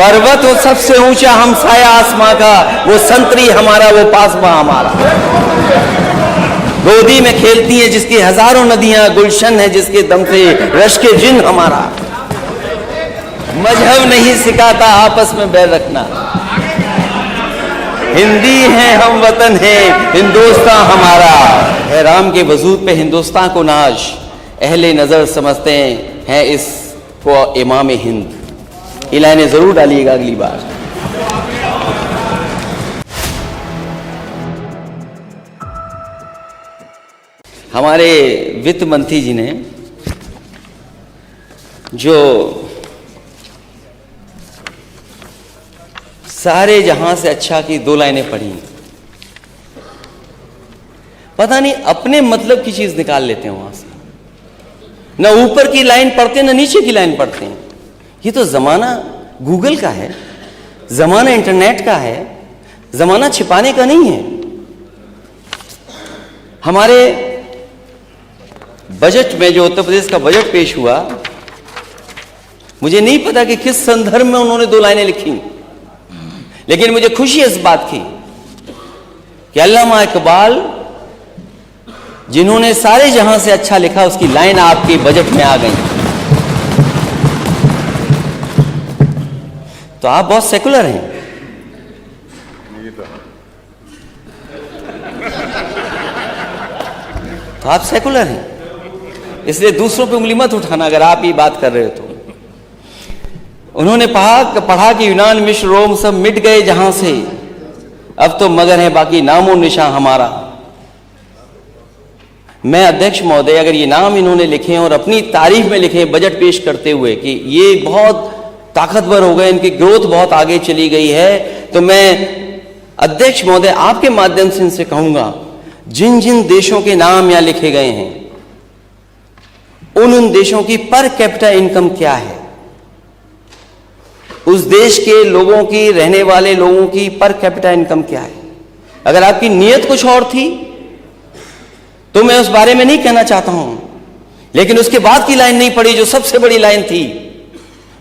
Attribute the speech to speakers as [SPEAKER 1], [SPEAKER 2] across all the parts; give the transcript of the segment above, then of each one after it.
[SPEAKER 1] पर्वत हो सबसे ऊंचा, हम साया आसमां का, वो संतरी हमारा, वो पासबा हमारा। गोदी में खेलती है जिसकी हजारों नदियां, गुलशन है जिसके दम से रश्के जिन हमारा। मजहब नहीं सिखाता आपस में बैर रखना, हिंदी है हम वतन है हिंदुस्तान हमारा। है राम के वजूद पे हिंदुस्तान को नाज, अहले नजर समझते हैं इसको इमाम हिंद। ये लाइनें जरूर डालिएगा अगली बार। हमारे वित्त मंत्री जी ने जो सारे जहां से अच्छा की 2 लाइनें पढ़ी, पता नहीं अपने मतलब की चीज निकाल लेते हैं वहां से, ना ऊपर की लाइन पढ़ते ना नीचे की लाइन पढ़ते हैं। ये तो जमाना गूगल का है, जमाना इंटरनेट का है, जमाना छिपाने का नहीं है। हमारे बजट में जो उत्तर प्रदेश का बजट पेश हुआ, मुझे नहीं पता कि किस संदर्भ में उन्होंने 2 लाइनें लिखी, लेकिन मुझे खुशी इस बात की कि अल्लामा इकबाल जिन्होंने सारे जहां से अच्छा लिखा, उसकी लाइन आपके बजट में आ गई। तो आप बहुत सेकुलर हैं। तो आप सेकुलर हैं, इसलिए दूसरों पे उंगली मत उठाना अगर आप ये बात कर रहे हो तो। उन्होंने पढ़ा कि यूनान, मिस्र, रोम सब मिट गए जहां से, अब तो मगर है बाकी नामो निशान हमारा। मैं अध्यक्ष महोदय, अगर ये नाम इन्होंने लिखे और अपनी तारीफ में लिखे बजट पेश करते हुए कि ये बहुत ताकतवर हो गए, इनकी ग्रोथ बहुत आगे चली गई है, तो मैं अध्यक्ष महोदय आपके माध्यम से इनसे कहूंगा, जिन जिन देशों के नाम यहां लिखे गए हैं उन देशों की पर कैपिटा इनकम क्या है, उस देश के लोगों की, रहने वाले लोगों की पर कैपिटा इनकम क्या है। अगर आपकी नीयत कुछ और थी तो मैं उस बारे में नहीं कहना चाहता हूं, लेकिन उसके बाद की लाइन नहीं पढ़ी जो सबसे बड़ी लाइन थी,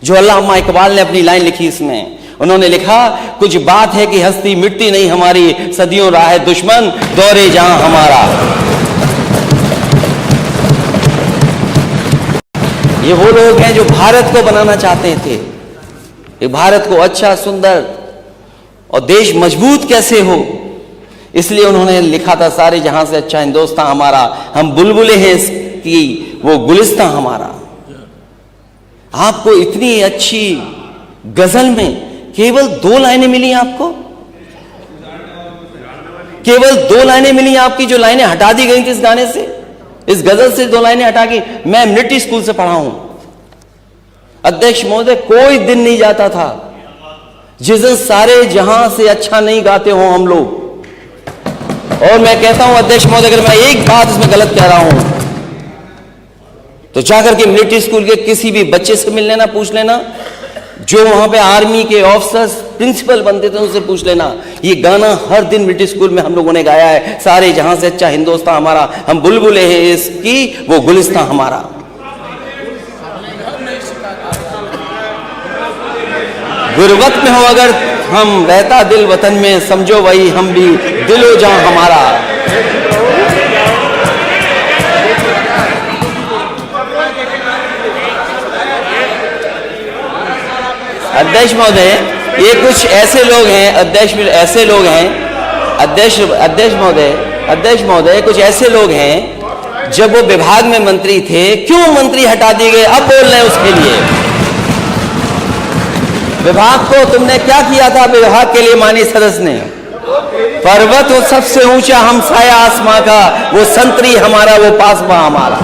[SPEAKER 1] जो अल्लामा इकबाल ने अपनी लाइन लिखी। इसमें उन्होंने लिखा, कुछ बात है कि हस्ती मिटती नहीं हमारी, सदियों राह है दुश्मन दौरे जहां हमारा। ये वो लोग हैं जो भारत को बनाना चाहते थे, ये भारत को अच्छा, सुंदर और देश मजबूत कैसे हो, इसलिए उन्होंने लिखा था, सारे जहां से अच्छा हिंदुस्तान हमारा, हम बुलबुले हैं इसकी, वो गुलिस्तान हमारा। आपको इतनी अच्छी गजल में केवल 2 लाइनें मिली आपको, केवल 2 लाइनें मिली आपकी, जो लाइनें हटा दी गई थी इस गाने से, इस गजल से 2 लाइनें हटा के। मैं मिलिट्री स्कूल से पढ़ा हूं अध्यक्ष महोदय, कोई दिन नहीं जाता था जिस दिन सारे जहां से अच्छा नहीं गाते हो हम लोग। और मैं कहता हूं अध्यक्ष महोदय, अगर मैं एक बात इसमें गलत कह रहा हूं तो जाकर के मिलिट्री स्कूल के किसी भी बच्चे से मिल लेना, पूछ लेना, जो वहां पे आर्मी के ऑफिसर्स प्रिंसिपल बनते थे उनसे पूछ लेना। ये गाना हर दिन मिलिट्री स्कूल में हम लोगों ने गाया है, सारे जहां से अच्छा हिंदुस्तान हमारा, हम बुलबुले हैं इसकी, वो गुलिस्तान हमारा। गुरबत में हो अगर हम, रहता दिल वतन में, समझो वही हम भी, दिलो जहां हमारा। अध्यक्ष महोदय, ये कुछ ऐसे लोग हैं, अध्यक्ष महोदय, कुछ ऐसे लोग हैं, जब वो विभाग में मंत्री थे, क्यों मंत्री हटा दिए गए, अब बोल रहे हैं उसके लिए। विभाग को तुमने क्या किया था विभाग के लिए माननीय सदस्य ने? पर्वत हो सबसे ऊंचा, हम साया आसमां का, वो संतरी हमारा, वो पासबा हमारा।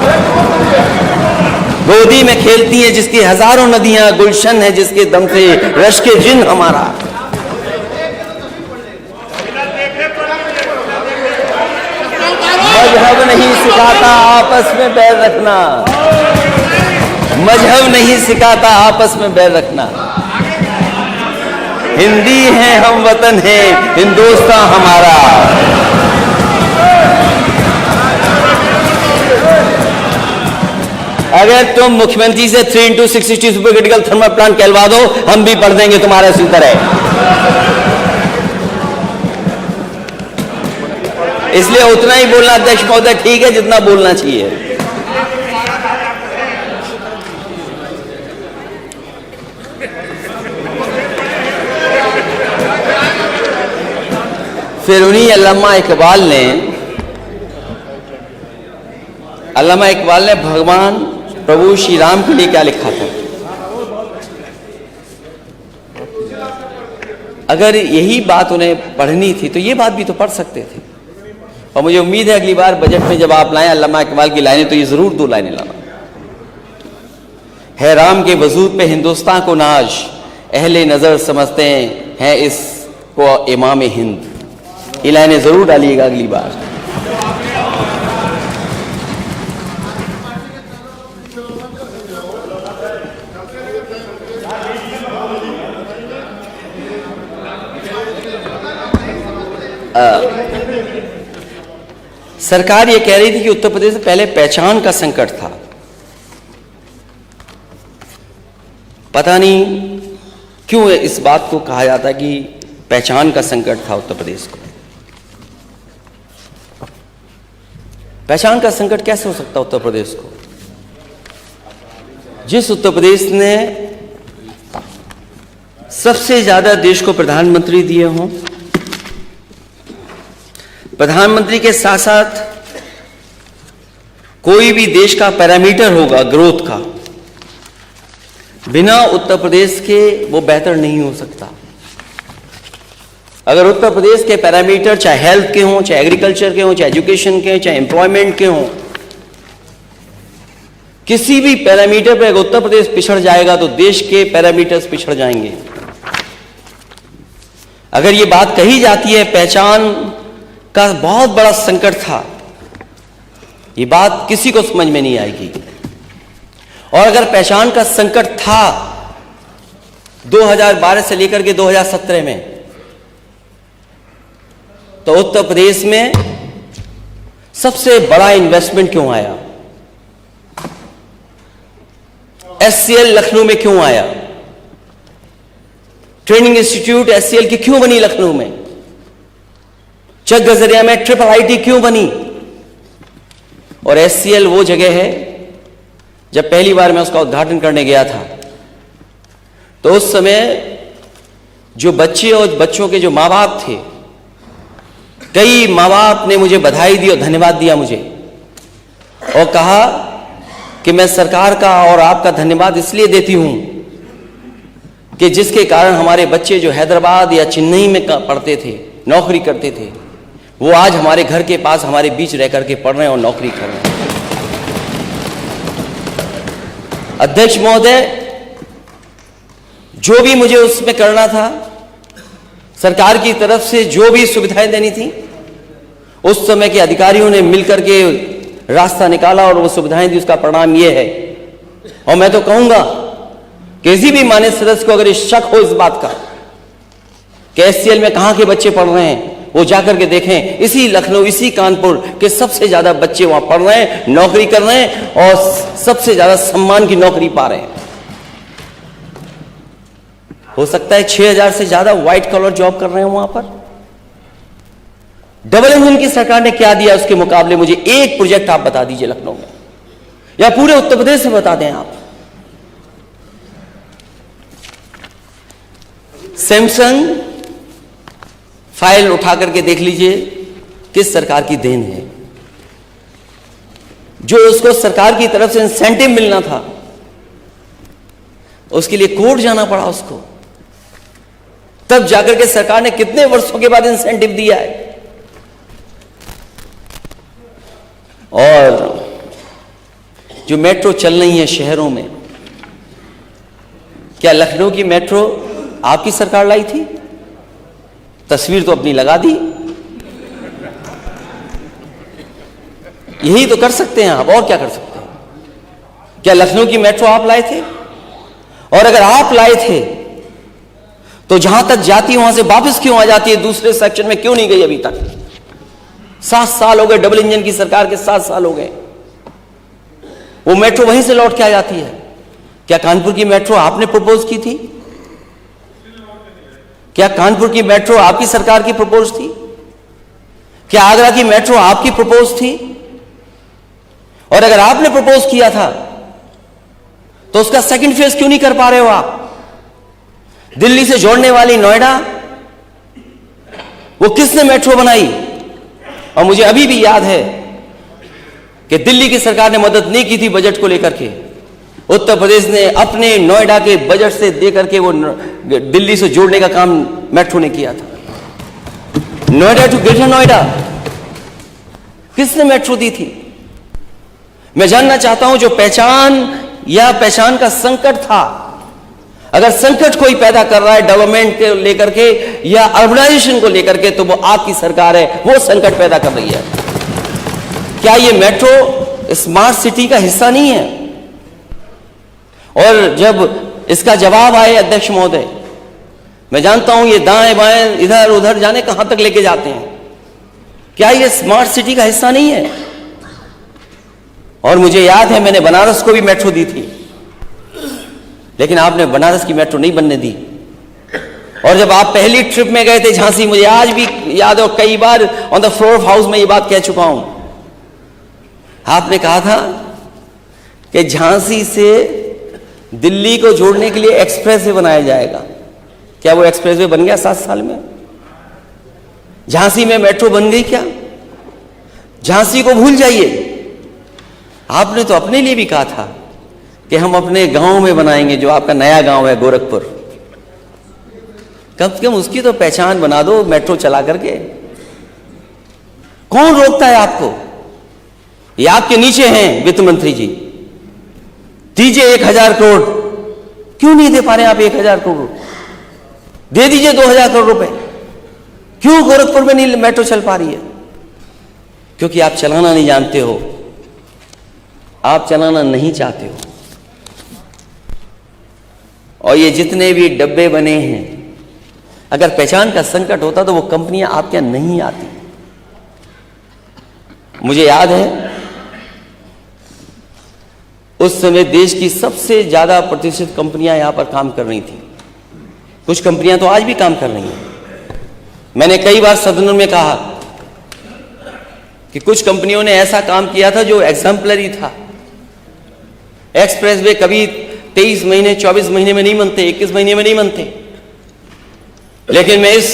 [SPEAKER 1] गोदी में खेलती है जिसकी हजारों नदियां, गुलशन है जिसके दम से रश्के जिन हमारा। मजहब नहीं सिखाता आपस में बैर रखना, मजहब नहीं सिखाता आपस में बैर रखना, हिंदी है हम वतन है हिंदुस्तान हमारा। अगर तुम मुख्यमंत्री से 3 into 660 super critical thermal plant कहलवा दो, हम भी पढ़ देंगे तुम्हारे इसी तरह। इसलिए उतना ही बोलना अध्यक्ष महोदय ठीक है जितना बोलना चाहिए। फिर उन्हीं अल्लामा इकबाल ने भगवान प्रभु श्री राम के लिए क्या लिखा था। अगर यही बात उन्हें पढ़नी थी तो ये बात भी तो पढ़ सकते थे। और मुझे उम्मीद है अगली बार बजट में जब आप लाएं अल्लामा इकबाल की लाइनें तो ये जरूर 2 लाइनें लाना। है राम के वजूद पे हिंदुस्तान को नाज, अहले नजर समझते हैं इसको इमाम हिंद। ये लाइनें जरूर डालिएगा अगली बार। सरकार ये कह रही थी कि उत्तर प्रदेश में पहले पहचान का संकट था। पता नहीं क्यों इस बात को कहा जाता है कि पहचान का संकट था उत्तर प्रदेश को। पहचान का संकट कैसे हो सकता उत्तर प्रदेश को? जिस उत्तर प्रदेश ने सबसे ज्यादा देश को प्रधानमंत्री दिए हों, प्रधानमंत्री के साथ साथ कोई भी देश का पैरामीटर होगा ग्रोथ का, बिना उत्तर प्रदेश के वो बेहतर नहीं हो सकता। अगर उत्तर प्रदेश के पैरामीटर चाहे हेल्थ के हों, चाहे एग्रीकल्चर के हों, चाहे एजुकेशन के हों, चाहे एम्प्लॉयमेंट के हों, किसी भी पैरामीटर पर अगर उत्तर प्रदेश पिछड़ जाएगा तो देश के पैरामीटर्स पिछड़ जाएंगे। अगर ये बात कही जाती है पहचान का बहुत बड़ा संकट था, ये बात किसी को समझ में नहीं आएगी। और अगर पहचान का संकट था 2012 से लेकर के 2017 में, तो उत्तर प्रदेश में सबसे बड़ा इन्वेस्टमेंट क्यों आया? एचसीएल लखनऊ में क्यों आया? ट्रेनिंग इंस्टीट्यूट एचसीएल की क्यों बनी लखनऊ में? चक गजरिया में ट्रिपल आईटी क्यों बनी? और एचसीएल वो जगह है, जब पहली बार मैं उसका उद्घाटन करने गया था तो उस समय जो बच्चे और बच्चों के जो माँ बाप थे, कई माँ बाप ने मुझे बधाई दी और धन्यवाद दिया मुझे, और कहा कि मैं सरकार का और आपका धन्यवाद इसलिए देती हूं कि जिसके कारण हमारे बच्चे जो हैदराबाद या चेन्नई में पढ़ते थे, नौकरी करते थे, वो आज हमारे घर के पास हमारे बीच रह करके पढ़ रहे हैं और नौकरी कर रहे हैं। अध्यक्ष महोदय, जो भी मुझे उसमें करना था, सरकार की तरफ से जो भी सुविधाएं देनी थी, उस समय के अधिकारियों ने मिलकर के रास्ता निकाला और वो सुविधाएं दी। उसका परिणाम ये है। और मैं तो कहूंगा किसी भी मान्य सदस्य को अगर शक हो इस बात का कि एचसीएल में कहां के बच्चे पढ़ रहे हैं, वो जाकर के देखें। इसी लखनऊ, इसी कानपुर के सबसे ज्यादा बच्चे वहां पढ़ रहे हैं, नौकरी कर रहे हैं और सबसे ज्यादा सम्मान की नौकरी पा रहे हैं। हो सकता है 6000 से ज्यादा व्हाइट कॉलर जॉब कर रहे हैं वहां पर। डबल इंजन की सरकार ने क्या दिया उसके मुकाबले? मुझे एक प्रोजेक्ट आप बता दीजिए लखनऊ में, या पूरे उत्तर प्रदेश में बता दें आप। सैमसंग फाइल उठा करके देख लीजिए किस सरकार की देन है। जो उसको सरकार की तरफ से इंसेंटिव मिलना था, उसके लिए कोर्ट जाना पड़ा उसको, तब जाकर के सरकार ने कितने वर्षों के बाद इंसेंटिव दिया है। और जो मेट्रो चल रही है शहरों में, क्या लखनऊ की मेट्रो आपकी सरकार लाई थी? तस्वीर तो अपनी लगा दी। यही तो कर सकते हैं आप, और क्या कर सकते हैं? क्या लखनऊ की मेट्रो आप लाए थे? और अगर आप लाए थे तो जहां तक जाती वहां से वापस क्यों आ जाती है? दूसरे सेक्शन में क्यों नहीं गई अभी तक? 7 साल हो गए डबल इंजन की सरकार के, 7 साल हो गए। वो मेट्रो वहीं से लौट के आ जाती है। क्या कानपुर की मेट्रो आपने प्रपोज की थी? क्या कानपुर की मेट्रो आपकी सरकार की प्रपोज थी? क्या आगरा की मेट्रो आपकी प्रपोज थी? और अगर आपने प्रपोज किया था तो उसका सेकंड फेज क्यों नहीं कर पा रहे हो आप? दिल्ली से जोड़ने वाली नोएडा, वो किसने मेट्रो बनाई? और मुझे अभी भी याद है कि दिल्ली की सरकार ने मदद नहीं की थी बजट को लेकर के। उत्तर प्रदेश ने अपने नोएडा के बजट से देकर के वो दिल्ली से जोड़ने का काम मेट्रो ने किया था। नोएडा टू ग्रेटर नोएडा किसने मेट्रो दी थी? मैं जानना चाहता हूं, जो पहचान या पहचान का संकट था, अगर संकट कोई पैदा कर रहा है डेवलपमेंट को लेकर के या अर्बनाइजेशन को लेकर के, तो वो आपकी सरकार है, वो संकट पैदा कर रही है। क्या ये मेट्रो स्मार्ट सिटी का हिस्सा नहीं है? और जब इसका जवाब आए अध्यक्ष महोदय, मैं जानता हूं ये दाएं बाएं इधर उधर जाने कहां तक लेके जाते हैं, क्या ये स्मार्ट सिटी का हिस्सा नहीं है? और मुझे याद है मैंने बनारस को भी मेट्रो दी थी, लेकिन आपने बनारस की मेट्रो नहीं बनने दी। और जब आप पहली ट्रिप में गए थे झांसी, मुझे आज भी याद है, कई बार on the floor of house में ये बात कह चुका हूं, आपने कहा था कि झांसी से दिल्ली को जोड़ने के लिए एक्सप्रेसवे बनाया जाएगा। क्या वो एक्सप्रेसवे बन गया 7 साल में? झांसी में मेट्रो बन गई क्या? झांसी को भूल जाइए। आपने तो अपने लिए भी कहा था कि हम अपने गांव में बनाएंगे, जो आपका नया गांव है गोरखपुर, कम से कम उसकी तो पहचान बना दो मेट्रो चला करके। कौन रोकता है आपको? ये आपके नीचे हैं वित्त मंत्री जी, दीजिए 1000 करोड़। क्यों नहीं दे पा रहे आप 1000 करोड़? दे दीजिए 2000 करोड़ रुपए। क्यों गोरखपुर में नहीं मेट्रो चल पा रही है? क्योंकि आप चलाना नहीं जानते हो, आप चलाना नहीं चाहते हो। और ये जितने भी डब्बे बने हैं, अगर पहचान का संकट होता तो वो कंपनियां आपके यहां नहीं आती। मुझे याद है उस समय देश की सबसे ज्यादा प्रतिष्ठित कंपनियां यहां पर काम कर रही थी। कुछ कंपनियां तो आज भी काम कर रही हैं। मैंने कई बार सदनों में कहा कि कुछ कंपनियों ने ऐसा काम किया था जो एग्जाम्पलरी था। एक्सप्रेसवे कभी 23 महीने 24 महीने में नहीं बनते, 21 महीने में नहीं बनते। लेकिन मैं इस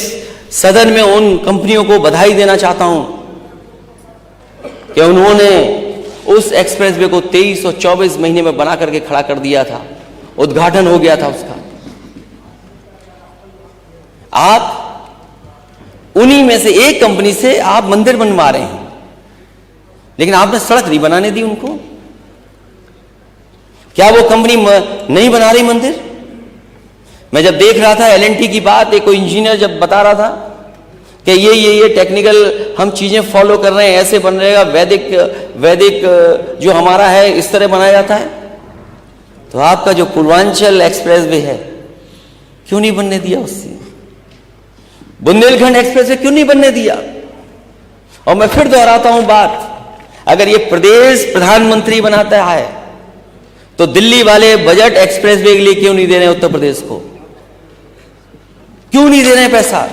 [SPEAKER 1] सदन में उन कंपनियों को बधाई देना चाहता हूं कि उन्होंने उस एक्सप्रेसवे को 23 और 24 महीने में बना करके खड़ा कर दिया था, उद्घाटन हो गया था उसका। आप उन्हीं में से एक कंपनी से आप मंदिर बनवा रहे हैं, लेकिन आपने सड़क नहीं बनाने दी उनको। क्या वो कंपनी नहीं बना रही मंदिर? मैं जब देख रहा था एलएनटी की बात, एक कोई इंजीनियर जब बता रहा था कि ये टेक्निकल हम चीजें फॉलो कर रहे हैं, ऐसे बन रहेगा, वैदिक जो हमारा है इस तरह बनाया जाता है। तो आपका जो पूर्वांचल एक्सप्रेसवे है क्यों नहीं बनने दिया? उससे बुंदेलखंड एक्सप्रेसवे क्यों नहीं बनने दिया? और मैं फिर दोहराता हूं बात, अगर ये प्रदेश प्रधानमंत्री बनाता है तो दिल्ली वाले बजट एक्सप्रेसवे के लिए क्यों नहीं दे रहे हैं? उत्तर प्रदेश को क्यों नहीं दे रहे हैं पैसा?